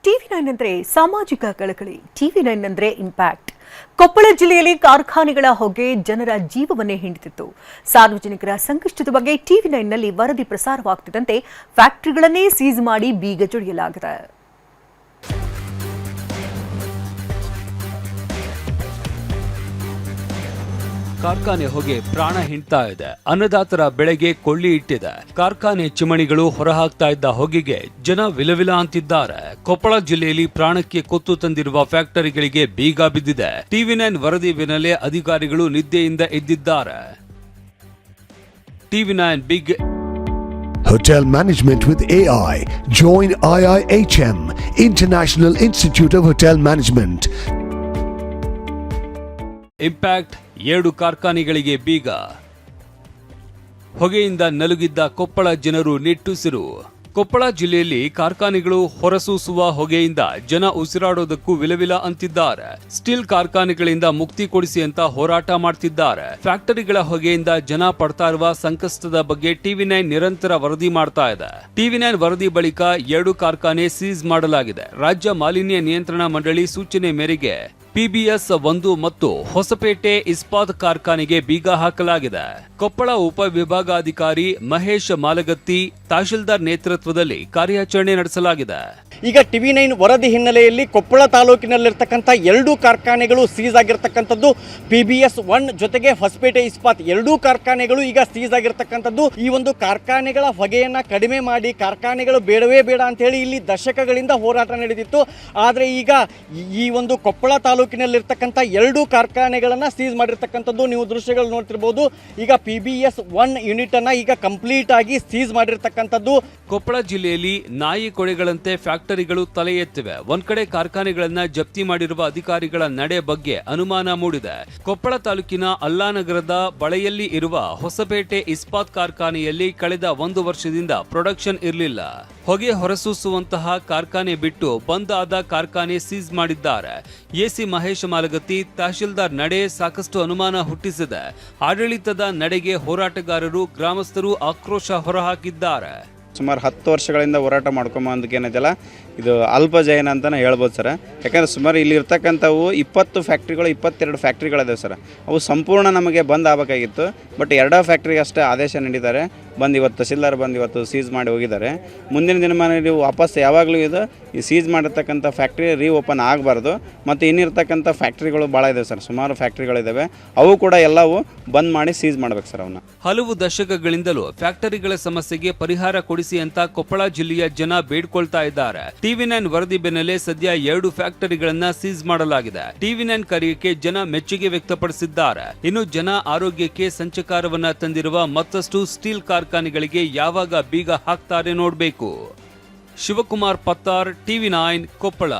ಟಿವಿ9 ಅಂದ್ರೆ ಸಾಮಾಜಿಕ ಕಳಕಳಿ. ಟಿವಿ9 ಅಂದ್ರೆ ಇಂಪ್ಯಾಕ್ಟ್. ಕೊಪ್ಪಳ ಜಿಲ್ಲೆಯಲ್ಲಿ ಕಾರ್ಖಾನೆಗಳ ಹೊಗೆ ಜನರ ಜೀವವನ್ನೇ ಹಿಂಡಿತಿತ್ತು. ಸಾರ್ವಜನಿಕರ ಸಂಕಷ್ಟದ ಬಗ್ಗೆ ಟಿವಿ9ನಲ್ಲಿ ವರದಿ ಪ್ರಸಾರವಾಗುತ್ತಿದ್ದಂತೆ ಫ್ಯಾಕ್ಟರಿಗಳನ್ನೇ ಸೀಸ್ ಮಾಡಿ ಬೀಗ ಜಡಿಯಲಾಗಿದೆ. ಕಾರ್ಖಾನೆ ಹೊಗೆ ಪ್ರಾಣ ಹಿಂಡ್ತಾ ಇದೆ. ಅನ್ನದಾತರ ಬೆಳೆಗೆ ಕೊಳ್ಳಿ ಇಟ್ಟಿದೆ. ಕಾರ್ಖಾನೆ ಚಿಮಣಿಗಳು ಹೊರಹಾಕ್ತಾ ಇದ್ದ ಹೊಗೆಗೆ ಜನ ವಿಲವಿಲ ಅಂತಿದ್ದಾರೆ. ಕೊಪ್ಪಳ ಜಿಲ್ಲೆಯಲ್ಲಿ ಪ್ರಾಣಕ್ಕೆ ಕೊತ್ತು ತಂದಿರುವ ಫ್ಯಾಕ್ಟರಿಗಳಿಗೆ ಬೀಗ ಬಿದ್ದಿದೆ. ಟಿವಿ9 ವರದಿ ಬೆನ್ನಲ್ಲೇ ಅಧಿಕಾರಿಗಳು ನಿದ್ದೆಯಿಂದ ಎದ್ದಿದ್ದಾರೆ. ಟಿವಿ9 big Hotel Management with AI. Join IIHM, International Institute of Hotel Management. Impact 7 ಕಾರ್ಖಾನೆಗಳಿಗೆ ಬೀಗ. ಹೊಗೆಯಿಂದ ನಲುಗಿದ್ದ ಕೊಪ್ಪಳ ಜನರು ನಿಟ್ಟುಸಿರು. ಕೊಪ್ಪಳ ಜಿಲ್ಲೆಯಲ್ಲಿ ಕಾರ್ಖಾನೆಗಳು ಹೊರಸೂಸುವ ಹೊಗೆಯಿಂದ ಜನ ಉಸಿರಾಡೋದಕ್ಕೂ ವಿಲವಿಲ ಅಂತಿದ್ದಾರೆ. ಸ್ಟೀಲ್ ಕಾರ್ಖಾನೆಗಳಿಂದ ಮುಕ್ತಿ ಕೊಡಿಸಿ ಅಂತ ಹೋರಾಟ ಮಾಡ್ತಿದ್ದಾರೆ. ಫ್ಯಾಕ್ಟರಿಗಳ ಹೊಗೆಯಿಂದ ಜನ ಪಡ್ತಾ ಇರುವ ಸಂಕಷ್ಟದ ಬಗ್ಗೆ ಟಿವಿ9 ನಿರಂತರ ವರದಿ ಮಾಡ್ತಾ ಇದೆ. ಟಿವಿ9 ವರದಿ ಬಳಿಕ 2 ಕಾರ್ಖಾನೆ ಸೀಸ್ ಮಾಡಲಾಗಿದೆ. ರಾಜ್ಯ ಮಾಲಿನ್ಯ ನಿಯಂತ್ರಣ ಮಂಡಳಿ ಸೂಚನೆ ಮೇರೆಗೆ PBS 1 ಮತ್ತು ಹೊಸಪೇಟೆ ಇಸ್ಪಾತ್ ಕಾರ್ಖಾನೆಗೆ ಬೀಗ ಹಾಕಲಾಗಿದೆ. ಕೊಪ್ಪಳ ಉಪವಿಭಾಗಾಧಿಕಾರಿ ಮಹೇಶ್ ಮಾಲಗತ್ತಿ ತಹಶೀಲ್ದಾರ್ ನೇತೃತ್ವದಲ್ಲಿ ಕಾರ್ಯಾಚರಣೆ ನಡೆಸಲಾಗಿದೆ. ಈಗ ಟಿವಿ9 ವರದಿ ಹಿನ್ನೆಲೆಯಲ್ಲಿ ಕೊಪ್ಪಳ ತಾಲೂಕಿನಲ್ಲಿರ್ತಕ್ಕಂಥ 2 ಕಾರ್ಖಾನೆಗಳು ಸೀಸ್ ಆಗಿರ್ತಕ್ಕಂಥದ್ದು. PBS 1 ಜೊತೆಗೆ ಹೊಸಪೇಟೆ ಇಸ್ಪಾತ್ 2 ಕಾರ್ಖಾನೆಗಳು ಈಗ ಸೀಸ್ ಆಗಿರ್ತಕ್ಕಂಥದ್ದು. ಈ ಒಂದು ಕಾರ್ಖಾನೆಗಳ ಹೊಗೆಯನ್ನ ಕಡಿಮೆ ಮಾಡಿ ಕಾರ್ಖಾನೆಗಳು ಬೇಡವೇ ಬೇಡ ಅಂತ ಹೇಳಿ ಇಲ್ಲಿ ದಶಕಗಳಿಂದ ಹೋರಾಟ ನಡೆದಿತ್ತು. ಆದರೆ ಈಗ ಈ ಒಂದು ಕೊಪ್ಪಳ ತಾಲೂಕಿನಲ್ಲಿರ್ತಕ್ಕಂಥ 2 ಕಾರ್ಖಾನೆಗಳನ್ನ ಸೀಸ್ ಮಾಡಿರ್ತಕ್ಕಂಥದ್ದು ನೀವು ದೃಶ್ಯಗಳು ನೋಡ್ತಿರ್ಬೋದು. ಈಗ PBS 1 ಯೂನಿಟ್ ಅನ್ನ ಈಗ ಕಂಪ್ಲೀಟ್ ಆಗಿ ಸೀಸ್ ಮಾಡಿರ್ತಕ್ಕಂಥದ್ದು. ಕೊಪ್ಪಳ ಜಿಲ್ಲೆಯಲ್ಲಿ ನಾಯಿ ಕೊಡೆಗಳಂತೆ ಫ್ಯಾಕ್ಟರಿಗಳು ತಲೆ ಎತ್ತಿವೆ. ಒಂದ್ ಕಡೆ ಕಾರ್ಖಾನೆಗಳನ್ನ ಜಪ್ತಿ ಮಾಡಿರುವ ಅಧಿಕಾರಿಗಳ ನಡೆ ಬಗ್ಗೆ ಅನುಮಾನ ಮೂಡಿದೆ. ಕೊಪ್ಪಳ ತಾಲೂಕಿನ ಅಲ್ಲಾನಗರದ ಬಳೆಯಲ್ಲಿ ಇರುವ ಹೊಸಪೇಟೆ ಇಸ್ಪಾತ್ ಕಾರ್ಖಾನೆಯಲ್ಲಿ ಕಳೆದ 1 ವರ್ಷದಿಂದ ಪ್ರೊಡಕ್ಷನ್ ಇರಲಿಲ್ಲ. ಹೊಗೆ ಹೊರಸೂಸುವಂತಹ ಕಾರ್ಖಾನೆ ಬಿಟ್ಟು ಬಂದ್ ಆದ ಕಾರ್ಖಾನೆ ಸೀಸ್ ಮಾಡಿದ್ದಾರೆ. ಎಸಿ ಮಹೇಶ್ ಮಾಲಗತ್ತಿ ತಹಶೀಲ್ದಾರ್ ನಡೆ ಸಾಕಷ್ಟು ಅನುಮಾನ ಹುಟ್ಟಿಸಿದೆ. ಆಡಳಿತದ ನಡೆಗೆ ಹೋರಾಟಗಾರರು ಗ್ರಾಮಸ್ಥರು ಆಕ್ರೋಶ ಹೊರಹಾಕಿದ್ದಾರೆ. ಸುಮಾರು 10 ವರ್ಷಗಳಿಂದ ಹೋರಾಟ ಮಾಡ್ಕೊಂಬಂದಕ್ಕೆ ಏನಿದೆಯಲ್ಲ ಇದು ಅಲ್ಪ ಜಯನ ಅಂತಲೇ ಹೇಳ್ಬೋದು ಸರ್. ಯಾಕಂದರೆ ಸುಮಾರು ಇಲ್ಲಿ ಇರ್ತಕ್ಕಂಥವು 20 ಫ್ಯಾಕ್ಟ್ರಿಗಳು 22 ಫ್ಯಾಕ್ಟ್ರಿಗಳಿದೆ ಸರ್. ಅವು ಸಂಪೂರ್ಣ ನಮಗೆ ಬಂದ್ ಆಗಬೇಕಾಗಿತ್ತು. ಬಟ್ 2 ಫ್ಯಾಕ್ಟ್ರಿಗೆ ಅಷ್ಟೇ ಆದೇಶ ನೀಡಿದ್ದಾರೆ. ಇವತ್ತು ತಹಶೀಲ್ದಾರ್ ಇವತ್ತು ಸೀಸ್ ಮಾಡಿ ಹೋಗಿದ್ದಾರೆ. ಮುಂದಿನ ದಿನಮಾನದಲ್ಲಿ ವಾಪಸ್ ಯಾವಾಗಲೂ ಇದು ಈ ಸೀಸ್ ಮಾಡಿರ್ತಕ್ಕಂಥ ಫ್ಯಾಕ್ಟ್ರಿ ರೀಓಪನ್ ಆಗಬಾರ್ದು. ಮತ್ತು ಇನ್ನಿರ್ತಕ್ಕಂಥ ಫ್ಯಾಕ್ಟ್ರಿಗಳು ಭಾಳ ಇದೆ ಸರ್. ಸುಮಾರು ಫ್ಯಾಕ್ಟ್ರಿಗಳಿದ್ದಾವೆ. ಅವು ಕೂಡ ಎಲ್ಲವೂ ಬಂದ್ ಮಾಡಿ ಸೀಸ್ ಮಾಡ್ಬೇಕು ಸರ್. ಅವನ್ನ ಹಲವು ದಶಕಗಳಿಂದಲೂ ಫ್ಯಾಕ್ಟರಿಗಳ ಸಮಸ್ಯೆಗೆ ಪರಿಹಾರ ಕೊಡಿಸಿ ಅಂತ ಕೊಪ್ಪಳ ಜಿಲ್ಲೆಯ ಜನ ಬೇಡ್ಕೊಳ್ತಾ ಇದ್ದಾರೆ. ಟಿವಿ9 ವರದಿ ಬೆನ್ನಲ್ಲೇ ಸದ್ಯ 2 ಫ್ಯಾಕ್ಟರಿಗಳನ್ನ ಸೀಸ್ ಮಾಡಲಾಗಿದೆ. ಟಿವಿ9 ಕಾರ್ಯಕ್ಕೆ ಜನ ಮೆಚ್ಚುಗೆ ವ್ಯಕ್ತಪಡಿಸಿದ್ದಾರೆ. ಇನ್ನು ಜನ ಆರೋಗ್ಯಕ್ಕೆ ಸಂಚಕಾರವನ್ನ ತಂದಿರುವ ಮತ್ತಷ್ಟು ಸ್ಟೀಲ್ ಕಾರ್ಖಾನೆಗಳಿಗೆ ಯಾವಾಗ ಬೀಗ ಹಾಕ್ತಾರೆ ನೋಡಬೇಕು. ಶಿವಕುಮಾರ್ ಪತ್ತಾರ್, ಟಿವಿ9 ಕೊಪ್ಪಳ.